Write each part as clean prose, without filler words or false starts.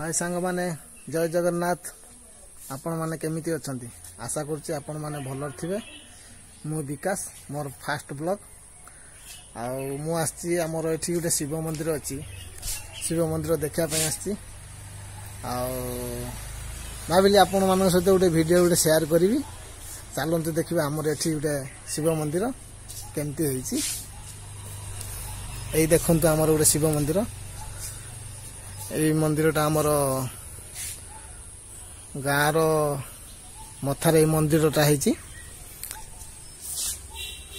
हाय सांग माने जय जगन्नाथ आपण माने केमिति अछंती आशा करछि आपण माने भलर थिबे। मु विकास मोर फास्ट ब्लॉग आ मु आछि हमर एठी गोटे शिव मंदिर अछि। शिव मंदिर देखा पय आछि आ भाबिली आपण मानक सहित गोटे वीडियो गोटे शेयर करिवि। चलंतु देखिबे हमर एठी गोटे शिव मंदिर केमिति होईछि। एई देखंतु हमर गोटे शिव मंदिर। मंदिरटा आमर गाँव मथार मंदिरटा है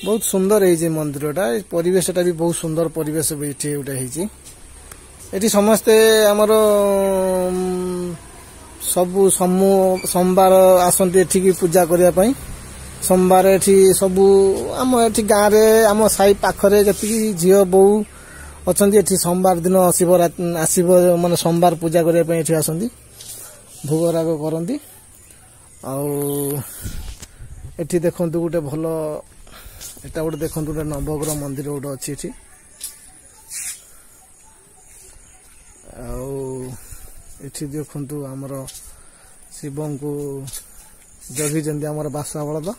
बहुत सुंदर है मंदिरटा। परिवेशटा भी बहुत सुंदर परिवेश भी गोटे है। समस्ते आमर सबु सोमवार आसंती एठी पूजा करने। सोमवार एठी सबु आम एठी गाँव रे आम साई पाखरे जति झील बोऊ अच्छा एठी सोमवार दिन शिवरात्रि आसब माने सोमवार पूजा करने एठी आसंती भोगराग करती। एठी देखंतु गोटे भल एटा गोटे देखंतु गोटे नवग्रह मंदिर गोटे अच्छी एठी। एठी देखंतु हमर शिवं को जगिचंती हमर बासा बलद।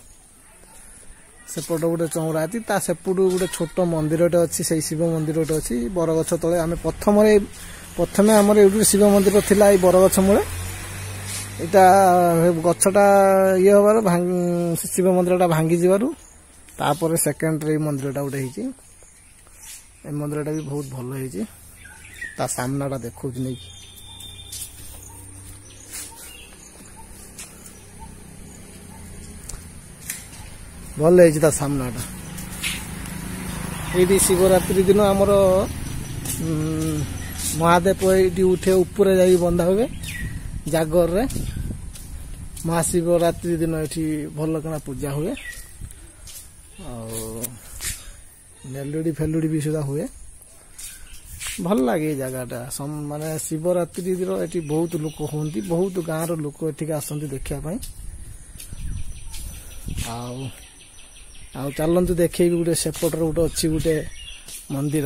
सेपट गोटे चौराती ता सेपट गोटे छोट मंदिरटे अच्छी से शिव मंदिरटे अच्छी बरगछ तले। आम प्रथमे आमर ये शिव मंदिर थिला ये बरगछ मूले। यहाँ गछटा ये हबार शिव मंदिरटा भांगी जीवारु तापर सेकेंड रे मंदिरटा गोटे होईची। ए मंदिरटा भी बहुत भल होईची। ता सामनाटा देखौछ नै भल है ता सामनाटा। ये शिवरात्रि दिन आमर महादेव ये उठे ऊपर जा बंधा हुए जागर रे। महाशिवरात्रि दिन ये भल कना पूजा हुए। मेलोडी फेलोडी भी सुधा हुए। भल लगे जगहटा माने शिवरात्रि ये बहुत लोक होती। बहुत गाँव लोक एठिक आसती देखापी। चलतु देखे गोटे सेपटर गोटे अच्छी गोटे मंदिर।